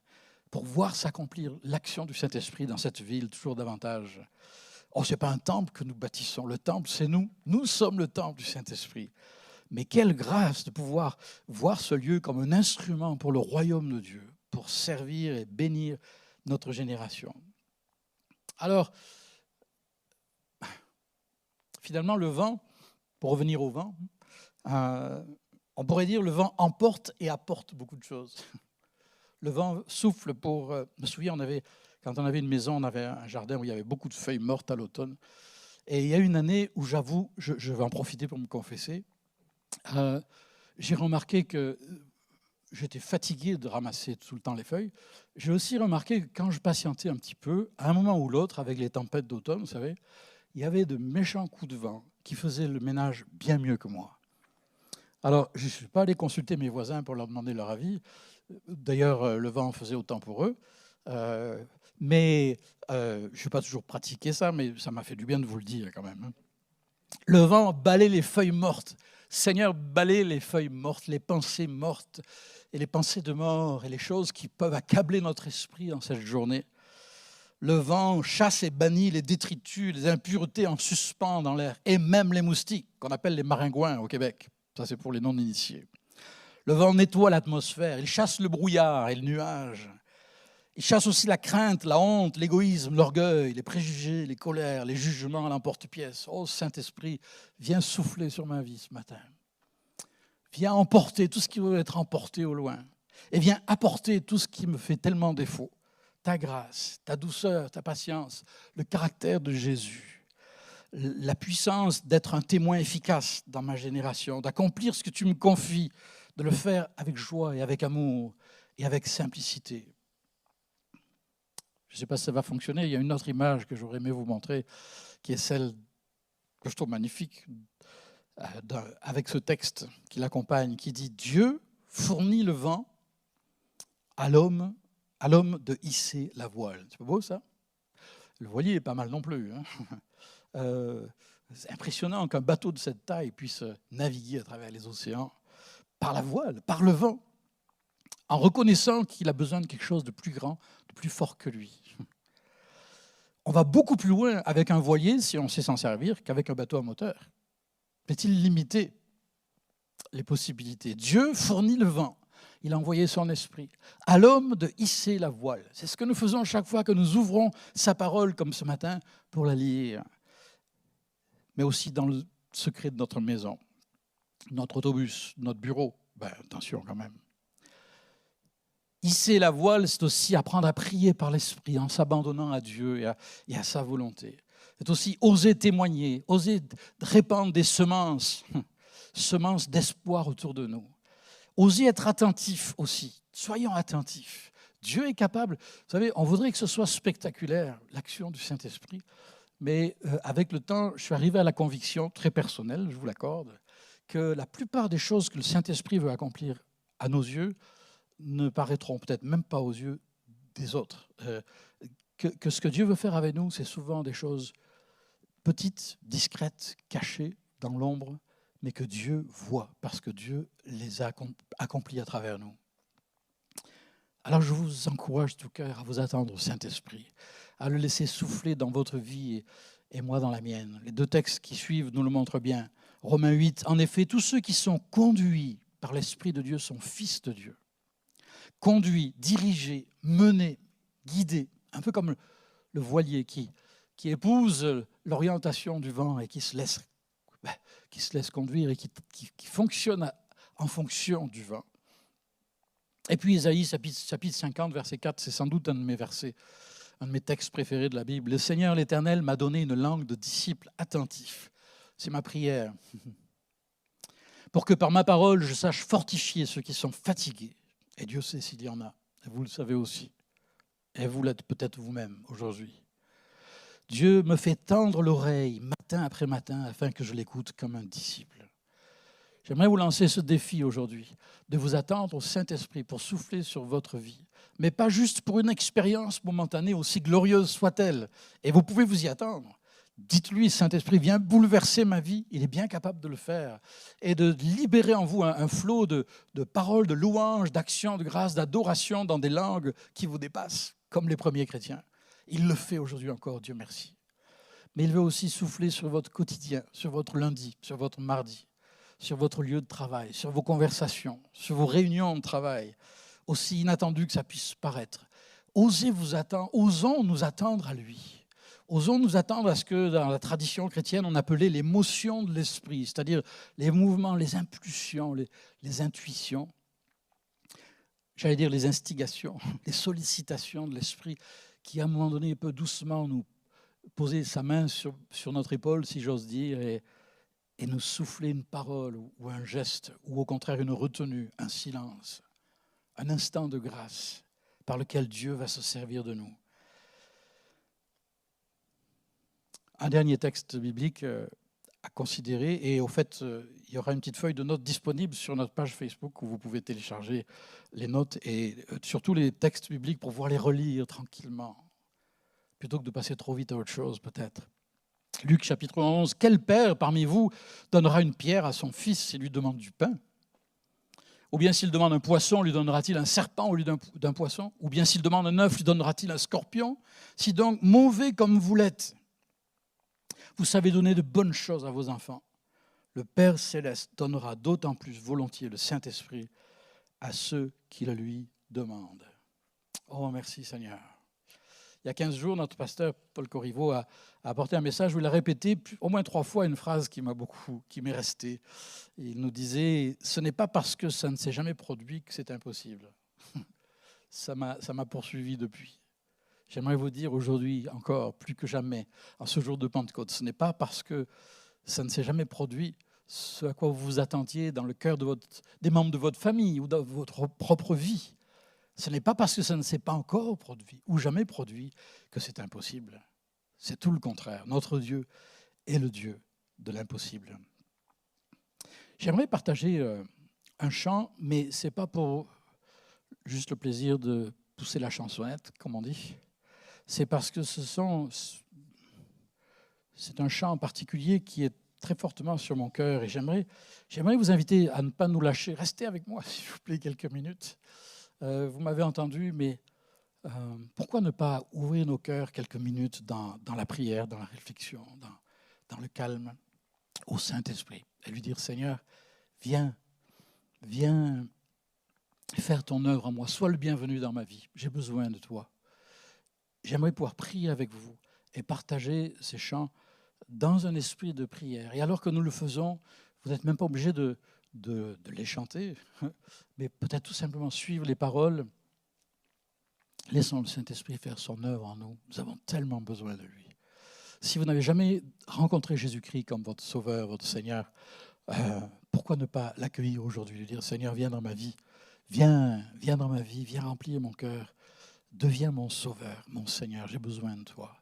pour voir s'accomplir l'action du Saint-Esprit dans cette ville toujours davantage. Oh, ce n'est pas un temple que nous bâtissons. Le temple, c'est nous. Nous sommes le temple du Saint-Esprit. Mais quelle grâce de pouvoir voir ce lieu comme un instrument pour le royaume de Dieu, pour servir et bénir notre génération. Alors, finalement, le vent, pour revenir au vent, on pourrait dire le vent emporte et apporte beaucoup de choses. Le vent souffle pour... je me souviens, quand on avait une maison, on avait un jardin où il y avait beaucoup de feuilles mortes à l'automne. Et il y a une année où j'avoue, je vais en profiter pour me confesser, j'ai remarqué que j'étais fatigué de ramasser tout le temps les feuilles. J'ai aussi remarqué que quand je patientais un petit peu, à un moment ou l'autre, avec les tempêtes d'automne, vous savez, il y avait de méchants coups de vent qui faisaient le ménage bien mieux que moi. Alors, je ne suis pas allé consulter mes voisins pour leur demander leur avis. D'ailleurs, le vent faisait autant pour eux. Mais je n'ai pas toujours pratiqué ça, mais ça m'a fait du bien de vous le dire quand même. Le vent balaie les feuilles mortes. Seigneur, balaie les feuilles mortes, les pensées mortes et les pensées de mort et les choses qui peuvent accabler notre esprit dans cette journée. Le vent chasse et bannit les détritus, les impuretés en suspens dans l'air, et même les moustiques, qu'on appelle les maringouins au Québec. Ça, c'est pour les non-initiés. Le vent nettoie l'atmosphère, il chasse le brouillard et le nuage. Il chasse aussi la crainte, la honte, l'égoïsme, l'orgueil, les préjugés, les colères, les jugements à l'emporte-pièce. Oh Saint-Esprit, viens souffler sur ma vie ce matin. Viens emporter tout ce qui veut être emporté au loin. Et viens apporter tout ce qui me fait tellement défaut. Ta grâce, ta douceur, ta patience, le caractère de Jésus. La puissance d'être un témoin efficace dans ma génération, d'accomplir ce que tu me confies, de le faire avec joie et avec amour et avec simplicité. Je ne sais pas si ça va fonctionner. Il y a une autre image que j'aurais aimé vous montrer, qui est celle que je trouve magnifique, avec ce texte qui l'accompagne, qui dit « Dieu fournit le vent à l'homme de hisser la voile ». C'est pas beau ça? Le voilier est pas mal non plus. C'est impressionnant qu'un bateau de cette taille puisse naviguer à travers les océans par la voile, par le vent, en reconnaissant qu'il a besoin de quelque chose de plus grand, de plus fort que lui. On va beaucoup plus loin avec un voilier, si on sait s'en servir, qu'avec un bateau à moteur. Peut-il limiter les possibilités? Dieu fournit le vent. Il a envoyé son esprit à l'homme de hisser la voile. C'est ce que nous faisons chaque fois que nous ouvrons sa parole, comme ce matin, pour la lire. Mais aussi dans le secret de notre maison, notre autobus, notre bureau. Attention quand même. Hisser la voile, c'est aussi apprendre à prier par l'esprit en s'abandonnant à Dieu et à sa volonté. C'est aussi oser témoigner, oser répandre des semences d'espoir autour de nous. Oser être attentif aussi. Soyons attentifs. Dieu est capable. Vous savez, on voudrait que ce soit spectaculaire, l'action du Saint-Esprit, mais avec le temps, je suis arrivé à la conviction très personnelle, je vous l'accorde, que la plupart des choses que le Saint-Esprit veut accomplir à nos yeux ne paraîtront peut-être même pas aux yeux des autres. Que ce que Dieu veut faire avec nous, c'est souvent des choses petites, discrètes, cachées dans l'ombre, mais que Dieu voit, parce que Dieu les a accomplies à travers nous. Alors je vous encourage tout cœur à vous attendre au Saint-Esprit, à le laisser souffler dans votre vie et moi dans la mienne. Les deux textes qui suivent nous le montrent bien. Romains 8, en effet, tous ceux qui sont conduits par l'Esprit de Dieu sont fils de Dieu. Conduits, dirigés, menés, guidés, un peu comme le voilier qui épouse l'orientation du vent et qui se laisse conduire et qui fonctionne en fonction du vent. Et puis Isaïe, chapitre 50, verset 4, c'est sans doute un de mes versets, un de mes textes préférés de la Bible. Le Seigneur l'Éternel m'a donné une langue de disciple attentif. C'est ma prière. Pour que par ma parole, je sache fortifier ceux qui sont fatigués. Et Dieu sait s'il y en a. Et vous le savez aussi. Et vous l'êtes peut-être vous-même aujourd'hui. Dieu me fait tendre l'oreille matin après matin afin que je l'écoute comme un disciple. J'aimerais vous lancer ce défi aujourd'hui, de vous attendre au Saint-Esprit pour souffler sur votre vie, mais pas juste pour une expérience momentanée, aussi glorieuse soit-elle. Et vous pouvez vous y attendre. Dites-lui, Saint-Esprit, viens bouleverser ma vie. Il est bien capable de le faire. Et de libérer en vous un flot de paroles, de louanges, d'actions, de grâce, d'adoration dans des langues qui vous dépassent, comme les premiers chrétiens. Il le fait aujourd'hui encore, Dieu merci. Mais il veut aussi souffler sur votre quotidien, sur votre lundi, sur votre mardi, sur votre lieu de travail, sur vos conversations, sur vos réunions de travail, aussi inattendues que ça puisse paraître. Osons nous attendre à lui. Osons nous attendre à ce que, dans la tradition chrétienne, on appelait les motions de l'esprit, c'est-à-dire les mouvements, les impulsions, les intuitions, j'allais dire les instigations, les sollicitations de l'esprit, qui à un moment donné peut doucement nous poser sa main sur notre épaule, si j'ose dire, et nous souffler une parole ou un geste, ou au contraire une retenue, un silence, un instant de grâce par lequel Dieu va se servir de nous. Un dernier texte biblique à considérer, et au fait, il y aura une petite feuille de notes disponible sur notre page Facebook où vous pouvez télécharger les notes et surtout les textes bibliques pour pouvoir les relire tranquillement. plutôt que de passer trop vite à autre chose peut-être. Luc chapitre 11, « Quel père parmi vous donnera une pierre à son fils s'il lui demande du pain ? Ou bien s'il demande un poisson, lui donnera-t-il un serpent au lieu d'un poisson ? Ou bien s'il demande un œuf, lui donnera-t-il un scorpion ? Si donc, mauvais comme vous l'êtes, vous savez donner de bonnes choses à vos enfants, le Père céleste donnera d'autant plus volontiers le Saint-Esprit à ceux qui le lui demandent. » Oh, merci Seigneur. Il y a 15 jours, notre pasteur Paul Corriveau a apporté un message où il a répété au moins 3 fois une phrase qui m'est restée. Il nous disait « Ce n'est pas parce que ça ne s'est jamais produit que c'est impossible. » Ça m'a poursuivi depuis. J'aimerais vous dire aujourd'hui encore, plus que jamais, en ce jour de Pentecôte, ce n'est pas parce que ça ne s'est jamais produit ce à quoi vous vous attendiez dans le cœur des membres de votre famille ou dans votre propre vie. Ce n'est pas parce que ça ne s'est pas encore produit ou jamais produit que c'est impossible. C'est tout le contraire. Notre Dieu est le Dieu de l'impossible. J'aimerais partager un chant, mais ce n'est pas pour juste le plaisir de pousser la chansonnette, comme on dit. C'est parce que c'est un chant en particulier qui est très fortement sur mon cœur et j'aimerais vous inviter à ne pas nous lâcher. Restez avec moi, s'il vous plaît, quelques minutes. Vous m'avez entendu, mais pourquoi ne pas ouvrir nos cœurs quelques minutes dans la prière, dans la réflexion, dans le calme, au Saint-Esprit, et lui dire, Seigneur, viens faire ton œuvre en moi, sois le bienvenu dans ma vie, j'ai besoin de toi. J'aimerais pouvoir prier avec vous et partager ces chants dans un esprit de prière. Et alors que nous le faisons, vous n'êtes même pas obligé de les chanter, mais peut-être tout simplement suivre les paroles. Laissons le Saint-Esprit faire son œuvre en nous. Nous avons tellement besoin de lui. Si vous n'avez jamais rencontré Jésus-Christ comme votre Sauveur, votre Seigneur, pourquoi ne pas l'accueillir aujourd'hui, lui dire, Seigneur, viens dans ma vie, viens dans ma vie, viens remplir mon cœur, deviens mon Sauveur, mon Seigneur, j'ai besoin de toi.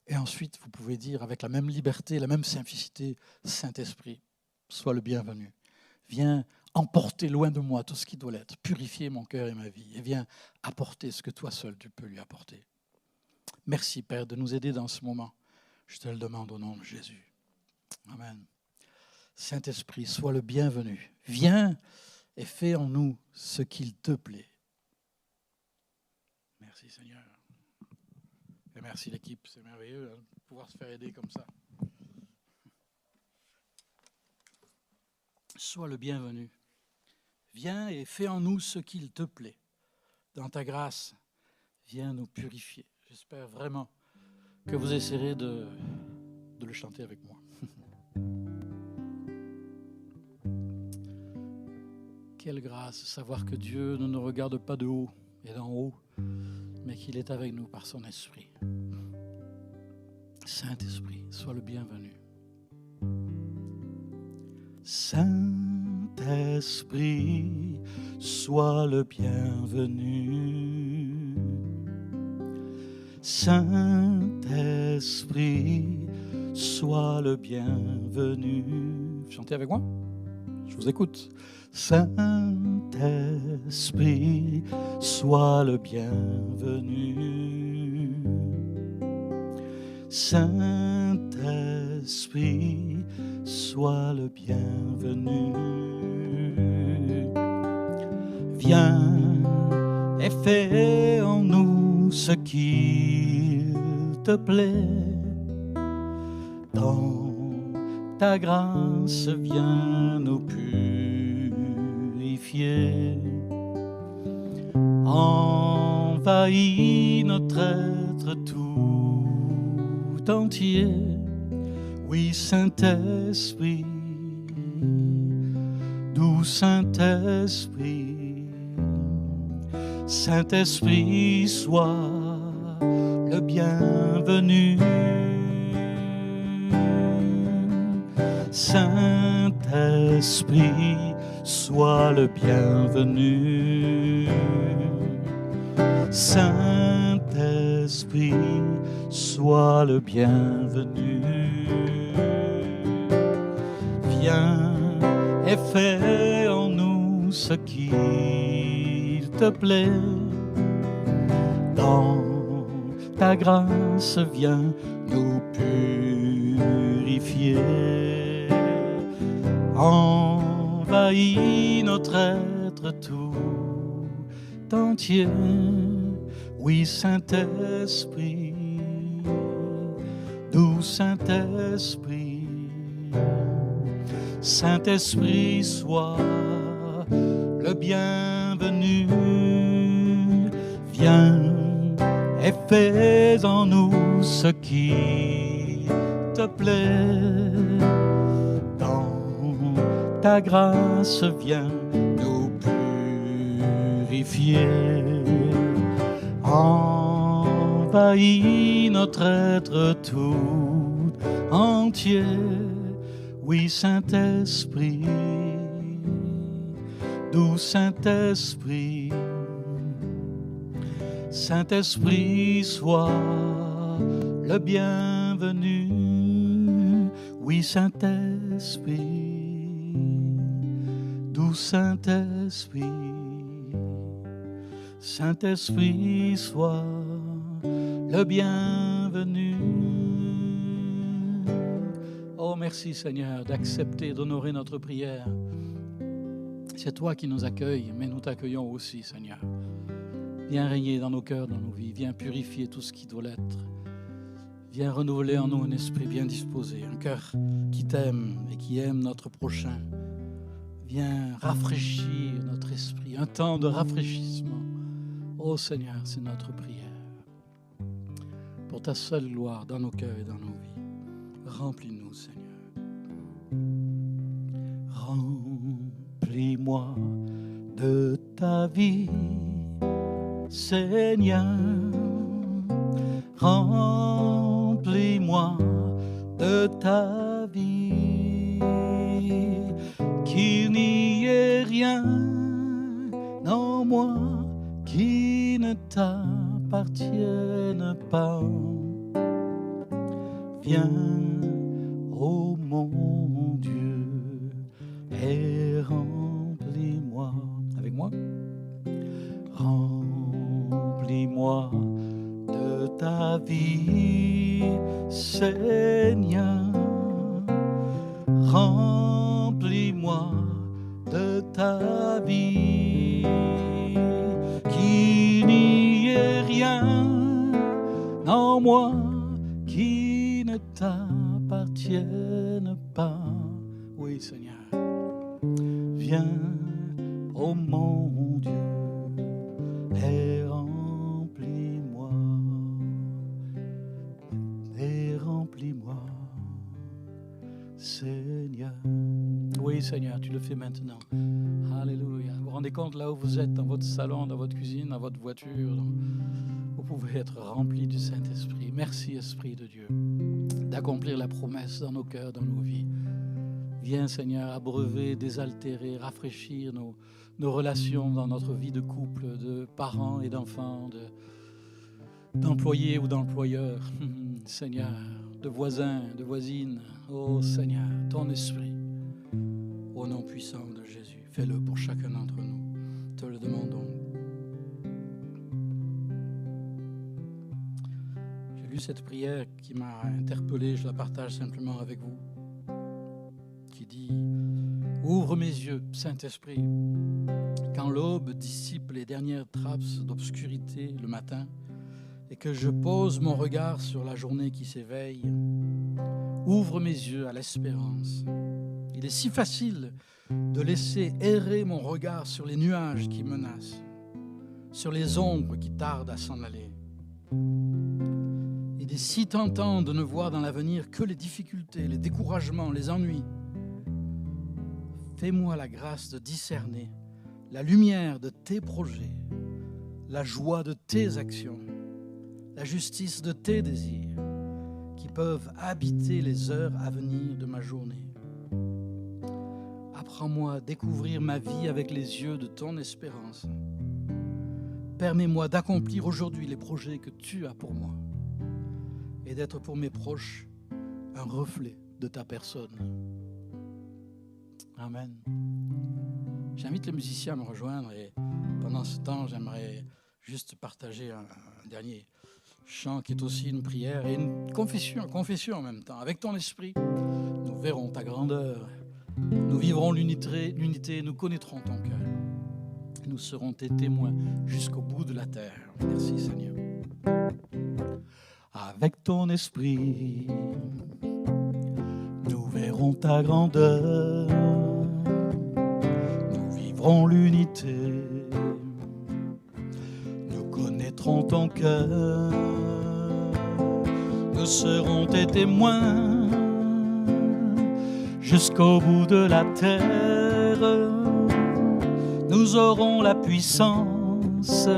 Et ensuite, vous pouvez dire avec la même liberté, la même simplicité, Saint-Esprit, sois le bienvenu. Viens emporter loin de moi tout ce qui doit l'être, purifier mon cœur et ma vie, et viens apporter ce que toi seul tu peux lui apporter. Merci, Père, de nous aider dans ce moment. Je te le demande au nom de Jésus. Amen. Saint-Esprit, sois le bienvenu. Viens et fais en nous ce qu'il te plaît. Merci, Seigneur. Et merci l'équipe, c'est merveilleux de pouvoir se faire aider comme ça. Sois le bienvenu. Viens et fais en nous ce qu'il te plaît. Dans ta grâce, viens nous purifier. J'espère vraiment que vous essaierez de le chanter avec moi. Quelle grâce, savoir que Dieu ne nous regarde pas de haut et d'en haut, mais qu'il est avec nous par son esprit. Saint-Esprit, sois le bienvenu. Saint-Esprit, sois le bienvenu. Saint-Esprit, sois le bienvenu. Chantez avec moi, je vous écoute. Saint-Esprit, sois le bienvenu. Saint-Esprit, sois le bienvenu. Viens et fais en nous ce qu'il te plaît. Dans ta grâce, viens nous purifier. Envahis notre être tout entier. Oui, Saint-Esprit, doux Saint-Esprit, Saint-Esprit, sois le bienvenu. Saint-Esprit, sois le bienvenu. Saint-Esprit, sois le bienvenu. Viens et fais en nous ce qu'il te plaît. Dans ta grâce vient nous purifier. Envahis notre être tout entier. Oui, Saint-Esprit, doux Saint-Esprit, Saint-Esprit, sois le bienvenu. Viens et fais en nous ce qui te plaît. Dans ta grâce, viens nous purifier. Envahis notre être tout entier. Oui, Saint-Esprit, doux Saint-Esprit, Saint-Esprit, sois le bienvenu. Oui, Saint-Esprit, doux Saint-Esprit, Saint-Esprit, sois le bienvenu. Oh, merci Seigneur d'accepter, d'honorer notre prière. C'est toi qui nous accueilles, mais nous t'accueillons aussi, Seigneur. Viens régner dans nos cœurs, dans nos vies. Viens purifier tout ce qui doit l'être. Viens renouveler en nous un esprit bien disposé, un cœur qui t'aime et qui aime notre prochain. Viens rafraîchir notre esprit, un temps de rafraîchissement. Oh Seigneur, c'est notre prière. Pour ta seule gloire dans nos cœurs et dans nos vies. Remplis-nous, Seigneur. Remplis-moi de ta vie, Seigneur. Remplis-moi de ta vie, qu'il n'y ait rien en moi qui ne t'appartienne pas. Viens, ô mon Dieu, et remplis-moi. Avec moi? Remplis-moi de ta vie, Seigneur. Remplis-moi de ta vie, qu'il n'y ait rien en moi qui ne t'appartienne pas. Oui, Seigneur. Viens, ô mon Dieu, et remplis-moi, Seigneur. Oui, Seigneur, tu le fais maintenant. Alléluia. Vous vous rendez compte là où vous êtes, dans votre salon, dans votre cuisine, dans votre voiture, vous pouvez être rempli du Saint-Esprit. Merci, Esprit de Dieu, d'accomplir la promesse dans nos cœurs, dans nos vies. Viens, Seigneur, abreuver, désaltérer, rafraîchir nos relations dans notre vie de couple, de parents et d'enfants, d'employés ou d'employeurs, Seigneur, de voisins, de voisines. Oh Seigneur, ton esprit, au nom puissant de Jésus, fais-le pour chacun d'entre nous. Te le demandons. J'ai lu cette prière qui m'a interpellé, je la partage simplement avec vous, qui dit: ouvre mes yeux, Saint-Esprit, quand l'aube dissipe les dernières trappes d'obscurité le matin, et que je pose mon regard sur la journée qui s'éveille. Ouvre mes yeux à l'espérance. Il est si facile de laisser errer mon regard sur les nuages qui menacent, sur les ombres qui tardent à s'en aller. Il est si tentant de ne voir dans l'avenir que les difficultés, les découragements, les ennuis. Fais-moi la grâce de discerner la lumière de tes projets, la joie de tes actions, la justice de tes désirs, qui peuvent habiter les heures à venir de ma journée. Apprends-moi à découvrir ma vie avec les yeux de ton espérance. Permets-moi d'accomplir aujourd'hui les projets que tu as pour moi et d'être pour mes proches un reflet de ta personne. Amen. J'invite les musiciens à me rejoindre et pendant ce temps, j'aimerais juste partager un dernier chant qui est aussi une prière et une confession en même temps. Avec ton esprit, nous verrons ta grandeur, nous vivrons l'unité, nous connaîtrons ton cœur. Nous serons tes témoins jusqu'au bout de la terre. Merci Seigneur. Avec ton esprit, nous verrons ta grandeur, nous vivrons l'unité, nous connaîtrons ton cœur, nous serons tes témoins jusqu'au bout de la terre. Nous aurons la puissance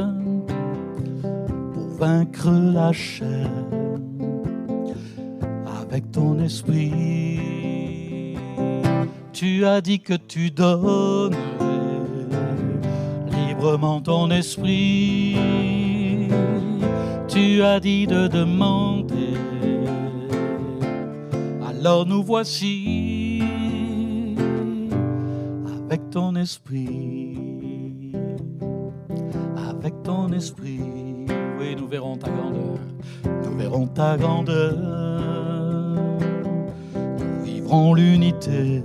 pour vaincre la chair. Avec ton esprit, tu as dit que tu donnes librement ton esprit. Tu as dit de demander, alors nous voici. Avec ton esprit, avec ton esprit, oui, nous verrons ta grandeur, nous verrons ta grandeur, nous vivrons l'unité,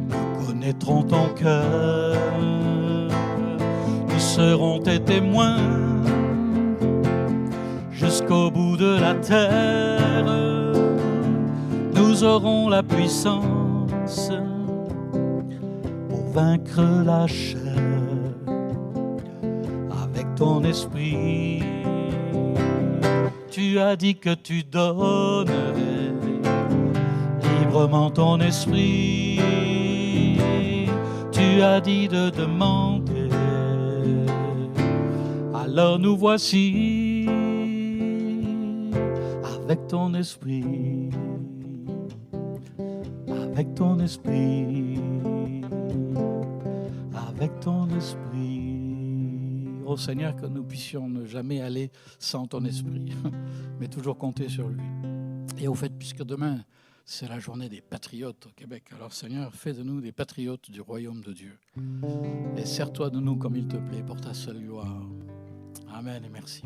nous connaîtrons ton cœur, nous serons tes témoins jusqu'au bout de la terre, nous aurons la puissance vaincre la chair. Avec ton esprit, tu as dit que tu donnerais librement ton esprit. Tu as dit de demander, alors nous voici. Avec ton esprit, avec ton esprit, avec ton esprit. Oh Seigneur, que nous puissions ne jamais aller sans ton esprit, mais toujours compter sur lui. Et au fait, puisque demain, c'est la journée des patriotes au Québec, alors Seigneur, fais de nous des patriotes du royaume de Dieu. Et sers-toi de nous comme il te plaît, pour ta seule gloire. Amen et merci.